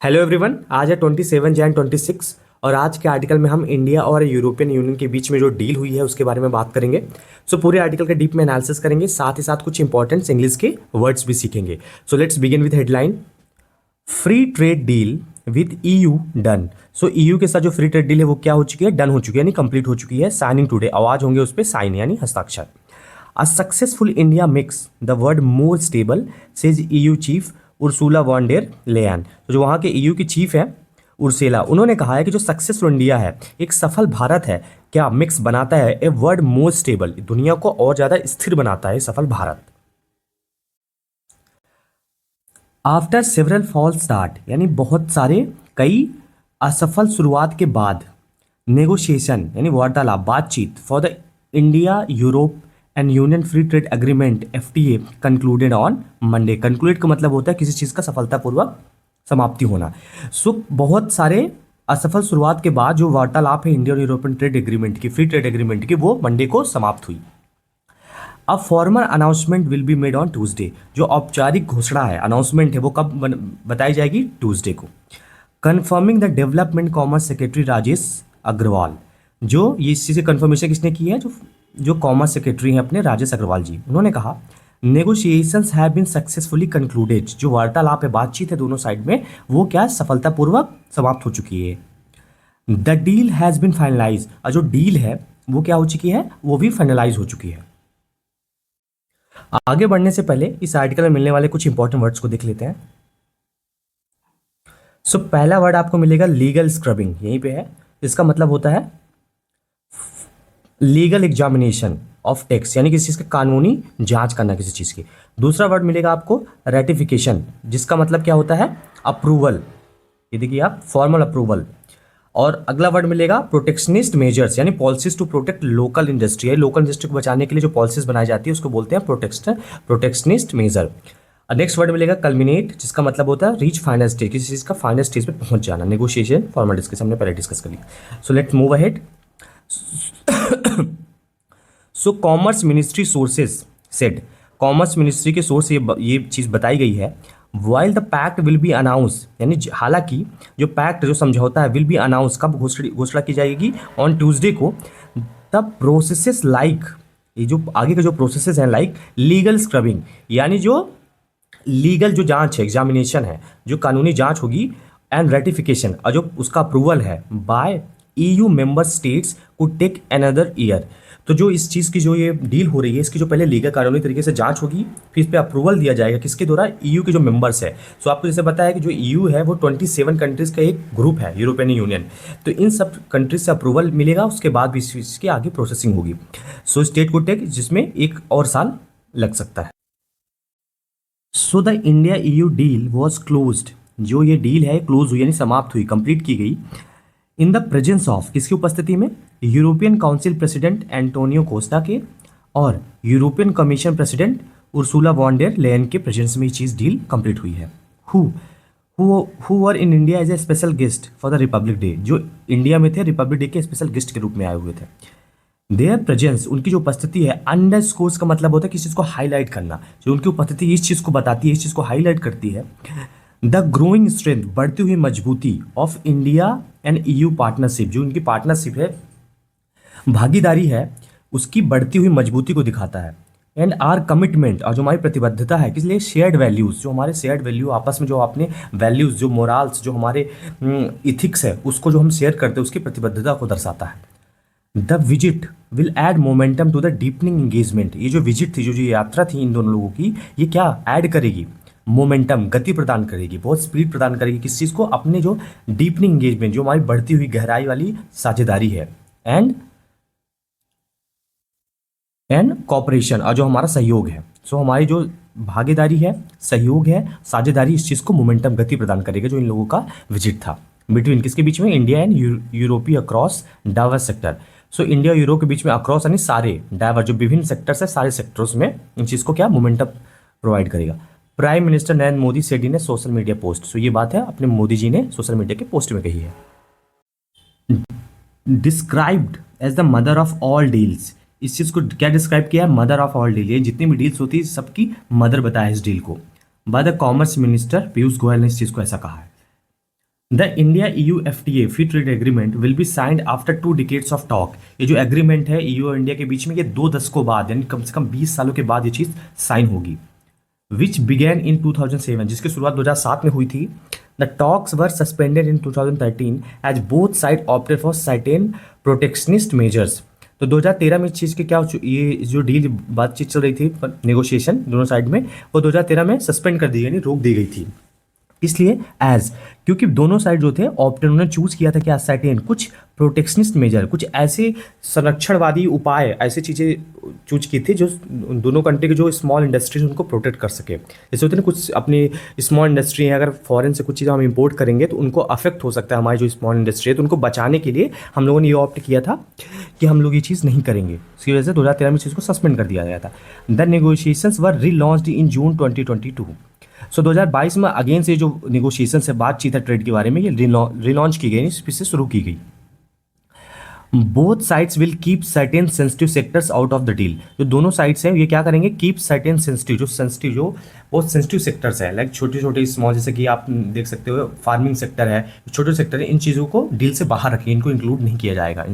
Hello everyone, आज है 27 जैन 26 और आज के आर्टिकल में हम इंडिया और यूरोपियन यूनियन के बीच में जो डील हुई है उसके बारे में बात करेंगे। पूरे आर्टिकल का डीप में एनालिसिस करेंगे, साथ ही साथ कुछ इंपॉर्टेंट इंग्लिश के वर्ड्स भी सीखेंगे। Let's begin with headline. Free trade deal with EU done. EU के साथ जो फ्री ट्रेड डील है वो क्या हो चुकी है, डन हो चुकी है, यानी कंप्लीट हो चुकी है। साइनिंग टुडे, आवाज होंगे उस पर साइन यानी हस्ताक्षर। A successful India makes the world more stable, says EU chief Ursula von der Leyen. तो जो वहाँ के ईयू की चीफ है उर्सेला, उन्होंने कहा है कि जो सक्सेसफुल इंडिया है, एक सफल भारत है, क्या मिक्स बनाता है ए वर्ल्ड मोर स्टेबल, दुनिया को और ज्यादा स्थिर बनाता है सफल Bharat. After several fall start, यानी बहुत सारे कई असफल शुरुआत के बाद, नेगोशिएशन यानी वार्तालाप, बातचीत, for the India Europe and union free trade agreement FTA concluded on Monday. Concluded का मतलब होता है किसी चीज़ का सफलतापूर्वक समाप्ति होना। बहुत सारे असफल शुरुआत के बाद जो वार्तालाप है इंडिया और यूरोपियन ट्रेड एग्रीमेंट की, फ्री ट्रेड एग्रीमेंट की, वो मंडे को समाप्त हुई। अब formal announcement will be made on Tuesday. जो औपचारिक घोषणा है, अनाउंसमेंट है, वो कब बताई जाएगी, ट्यूसडे को। Confirming the development commerce secretary Rajesh Agrawal. जो ये इस चीज़ की कंफर्मेशन किसने की है, जो कॉमर्स सेक्रेटरी हैं अपने, राजेश अग्रवाल जी, उन्होंने कहा negotiations have been successfully concluded. जो वार्तालाप है, बातचीत है दोनों साइड में, वो क्या सफलतापूर्वक समाप्त हो चुकी है। The deal has been finalize. और जो डील है वो क्या हो चुकी है, वो भी फाइनलाइज हो चुकी है। आगे बढ़ने से पहले इस आर्टिकल में मिलने वाले कुछ इंपॉर्टेंट वर्ड्स को देख लेते हैं। पहला वर्ड आपको मिलेगा लीगल स्क्रबिंग, यहीं पे है। इसका मतलब होता है लीगल एग्जामिनेशन ऑफ टेक्स्ट, यानी किसी चीज़ की कानूनी जांच करना किसी चीज़ की। दूसरा वर्ड मिलेगा आपको रेटिफिकेशन, जिसका मतलब क्या होता है, अप्रूवल। ये देखिए आप, फॉर्मल अप्रूवल। और अगला वर्ड मिलेगा प्रोटेक्शनिस्ट मेजर्स, यानी policies to protect local industry. Local industry को बचाने के लिए जो पॉलिसीज बनाई जाती है उसको बोलते हैं प्रोटेक्शनिस्ट मेजर। नेक्स्ट वर्ड मिलेगा कल्मिनेट, जिसका मतलब होता है रीच फाइनल स्टेज, किसी चीज़ का फाइनल स्टेज पे पहुंच जाना। नेगोशिएशन फॉर्मल डिस्कस हमने पहले डिस्कस कर लिया। Let's move ahead. Commerce ministry sources said, commerce ministry के सोर्स ये चीज़ बताई गई है। While the pact will be announce, यानी हालांकि जो पैक्ट, जो समझौता है, विल बी अनाउंस, कब घोषणा की जाएगी, ऑन ट्यूसडे को। द प्रोसेसेस लाइक, ये जो आगे के जो प्रोसेसेस हैं, लाइक लीगल स्क्रबिंग, यानी जो लीगल जो जांच है, एग्जामिनेशन है, जो कानूनी जांच होगी, एंड रेटिफिकेशन, और जो उसका अप्रूवल है by EU member states could take another year. तो जो इस चीज़ की जो ये डील हो रही है, इसकी जो पहले लीगल कानूनी तरीके से जांच होगी, फिर इस पर अप्रूवल दिया जाएगा, किसके द्वारा, ईयू के जो मेंबर्स है। आपको जैसे पता है कि जो ईयू है वो 27 कंट्रीज़ का एक ग्रुप है, यूरोपियन यूनियन। तो इन सब कंट्रीज से अप्रूवल मिलेगा, उसके बाद भी इसकी आगे प्रोसेसिंग होगी। स्टेट कुड टेक, जिसमें 1 और साल लग सकता है। The India EU deal was closed. जो ये डील है क्लोज हुई, यानी समाप्त हुई, कंप्लीट की गई, इन द प्रेजेंस ऑफ, किसकी उपस्थिति में, European Council president Antonio Costa के और European Commission president Ursula von der Leyen के प्रेजेंस में ये चीज़ डील कंप्लीट हुई है। Who were in India as a special guest for the Republic Day. जो इंडिया में थे, रिपब्लिक डे के स्पेशल गेस्ट के रूप में आए हुए थे। देयर प्रेजेंस, उनकी जो उपस्थिति है, अंडरस्कोर्स का मतलब होता है किसी चीज़ को हाईलाइट करना। जो उनकी उपस्थिति इस चीज़ को बताती है, इस चीज़ को हाईलाइट करती है। द ग्रोइंग स्ट्रेंथ, बढ़ती हुई मजबूती, of India and EU partnership, जो उनकी पार्टनरशिप है, भागीदारी है, उसकी बढ़ती हुई मजबूती को दिखाता है। एंड आर कमिटमेंट, और जो हमारी प्रतिबद्धता है, किस लिए, शेयर्ड वैल्यूज़, जो हमारे शेयर्ड वैल्यू आपस में, जो आपने वैल्यूज़, जो मोरल्स, जो हमारे इथिक्स है, उसको जो हम शेयर करते हैं, उसकी प्रतिबद्धता को दर्शाता है। The visit will add momentum to the deepening engagement. ये जो विजिट थी, जो यात्रा थी इन दोनों लोगों की, ये क्या ऐड करेगी, मोमेंटम, गति प्रदान करेगी, बहुत स्पीड प्रदान करेगी किस चीज़ को, अपने जो डीपनिंग एंगेजमेंट, जो हमारी बढ़ती हुई गहराई वाली साझेदारी है, एंड कॉपरेशन, और जो हमारा सहयोग है। हमारी जो भागीदारी है, सहयोग है, साझेदारी, इस चीज़ को मोमेंटम, गति प्रदान करेगा, जो इन लोगों का विजिट था। बिटवीन, किसके बीच में, इंडिया एंड यूरोपीय अक्रॉस डाइवर्स सेक्टर। इंडिया और यूरोप के बीच में अक्रॉस, यानी सारे डाइवर्स, जो विभिन्न सेक्टर्स है, सारे सेक्टर्स में इन चीज़ को क्या, मोमेंटम प्रोवाइड करेगा। Prime minister Narendra Modi said in A social media post. ये बात है अपने मोदी जी ने सोशल मीडिया के पोस्ट में कही है। Described as the mother of all deals. इस चीज़ को क्या डिस्क्राइब किया है, मदर ऑफ ऑल डील। ये जितनी भी डील्स होती है सबकी मदर बताया इस डील को, by the commerce minister Piyush Goyal ने इस चीज़ को ऐसा कहा है। The India EU FTA free trade agreement will be signed after 2 decades of talk. ये जो एग्रीमेंट है EU और इंडिया के बीच में, ये 2 दशकों बाद यानी कम से कम 20 सालों के बाद ये चीज़ साइन होगी। विच बिगैन इन 2007, जिसकी शुरुआत 2007 में हुई थी। The talks were suspended in 2013 as both side opted for certain protectionist measures. तो 2013 में इस चीज़ के क्या ये जो डील बातचीत चल रही थी, नेगोशिएशन दोनों साइड में, वो 2013 में सस्पेंड कर दी, यानी रोक दी गई थी। इसलिए क्योंकि दोनों साइड जो थे ऑप्टेन, उन्होंने चूज किया था कि सर्टेन कुछ प्रोटेक्शनिस्ट मेजर, कुछ ऐसे संरक्षणवादी उपाय, ऐसी चीज़ें चूज की थी जो दोनों कंट्री के जो स्मॉल इंडस्ट्रीज उनको प्रोटेक्ट कर सके। जैसे होते हैं ना कुछ अपनी स्मॉल इंडस्ट्री है, अगर फॉरेन से कुछ चीज़ें हम इंपोर्ट करेंगे तो उनको अफेक्ट हो सकता है हमारी जो स्मॉल इंडस्ट्री है, तो उनको बचाने के लिए हम लोगों ने ये ऑप्ट किया था कि हम लोग ये चीज़ नहीं करेंगे। इसकी वजह से 2013 में चीज़ को सस्पेंड कर दिया गया था। द नेगोशिएशंस वर रीलॉन्च्ड इन जून 2022। सो 2022 में अगेन से जो निगोशिएशन से बातचीत है ट्रेड के बारे में, ये रिलॉन्च की गई, फिर से शुरू की गई। Both sides will keep certain sensitive sectors out of the deal. जो दोनों साइड्स हैं ये क्या करेंगे, कीप सर्टेन सेंसिटिव, जो बहुत सेंसिटिव सेक्टर्स है, लाइक छोटे छोटे स्मॉल, जैसे कि आप देख सकते हो फार्मिंग सेक्टर है, छोटे सेक्टर है, इन चीज़ों को डील से बाहर रखिए, इनको इंक्लूड नहीं किया जाएगा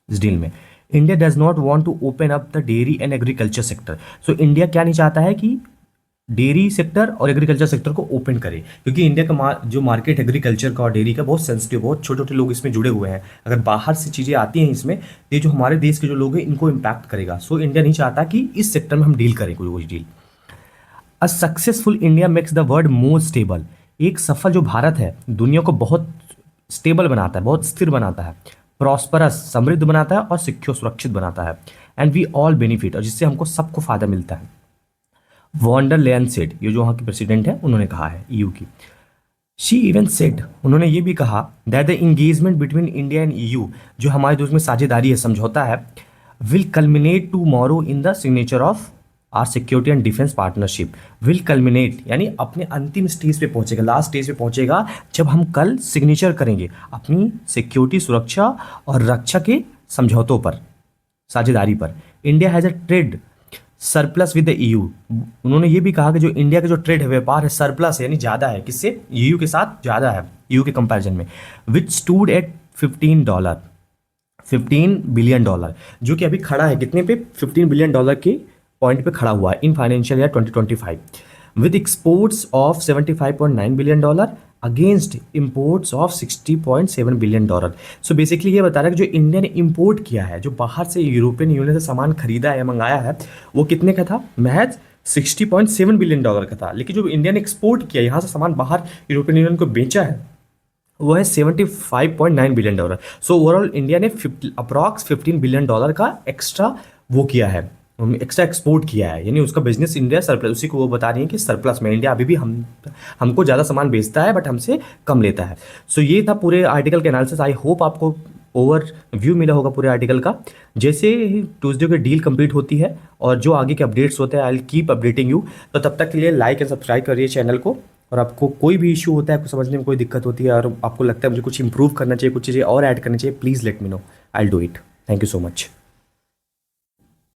इस डील में। India does not want to open up the dairy and agriculture sector. So India क्या नहीं चाहता है कि डेयरी सेक्टर और एग्रीकल्चर सेक्टर को ओपन करे, क्योंकि इंडिया का जो मार्केट एग्रीकल्चर का और डेयरी का बहुत सेंसिटिव, बहुत छोटे छोटे लोग इसमें जुड़े हुए हैं। अगर बाहर से चीज़ें आती हैं इसमें, तो ये जो हमारे देश के जो लोग हैं इनको इम्पैक्ट करेगा। सो इंडिया नहीं चाहता कि इस सेक्टर में हम डील करें कोई deal. A successful India makes the world more stable. एक सफल जो भारत है दुनिया को बहुत स्टेबल बनाता है, बहुत स्थिर बनाता है, प्रॉस्परस समृद्ध बनाता है और सिक्योर सुरक्षित बनाता है। एंड वी ऑल बेनिफिट, और जिससे हमको सबको फायदा मिलता है। वॉन्डर लेयन सेड, ये जो वहाँ की प्रेसिडेंट है उन्होंने कहा है EU की। शी इवन सेड, उन्होंने ये भी कहा that the engagement between India and EU, जो हमारे दोस्त में साझेदारी है, समझौता है, will culminate tomorrow in the signature of our security and defence partnership. Will culminate यानी अपने अंतिम स्टेज पे पहुंचेगा, लास्ट स्टेज पे पहुंचेगा, जब हम कल सिग्नेचर करेंगे अपनी सिक्योरिटी, सुरक्षा और रक्षा के समझौतों पर, साझेदारी पर। India has a trade surplus with the EU। उन्होंने ये भी कहा कि जो इंडिया का जो ट्रेड है, व्यापार है, सरप्लस है, यानी ज़्यादा है, किससे, EU के साथ ज़्यादा है, EU के कंपैरिजन में। विच स्टूड एट $15 बिलियन, जो कि अभी खड़ा है कितने पे, $15 बिलियन के पॉइंट पे खड़ा हुआ है in financial year 2025, with exports of $75.9 billion against imports of $60.7 billion. So basically ये बता रहा है कि जो इंडिया ने इम्पोर्ट किया है, जो बाहर से यूरोपियन यूनियन से सामान खरीदा है, मंगाया है, वो कितने का था, महज $60.7 बिलियन का था। लेकिन जो इंडिया ने एक्सपोर्ट किया, यहाँ से सामान बाहर यूरोपियन यूनियन को बेचा है, वो है $75.9 बिलियन। सो ओवरऑल इंडिया ने अप्रॉक्स $15 बिलियन का एक्स्ट्रा वो किया है, एक्स्ट्रा एक्सपोर्ट किया है, यानी उसका बिजनेस इंडिया सरप्लस, उसी को वो बता रही है कि सरप्लस में इंडिया अभी भी हमको ज़्यादा सामान बेचता है बट हमसे कम लेता है। सो ये था पूरे आर्टिकल के एनालिसिस। आई होप आपको ओवर व्यू मिला होगा पूरे आर्टिकल का। जैसे ट्यूसडे की डील कंप्लीट होती है और जो आगे के अपडेट्स होते हैं, I will keep updating you. तो तब तक के लिए लाइक एंड सब्सक्राइब करिए चैनल को, और आपको कोई भी इशू होता है, आपको समझने में कोई दिक्कत होती है और आपको लगता है मुझे कुछ इंप्रूव करना चाहिए, कुछ चीज़ें और ऐड करनी चाहिए, please let me know, I will do it. Thank you so much.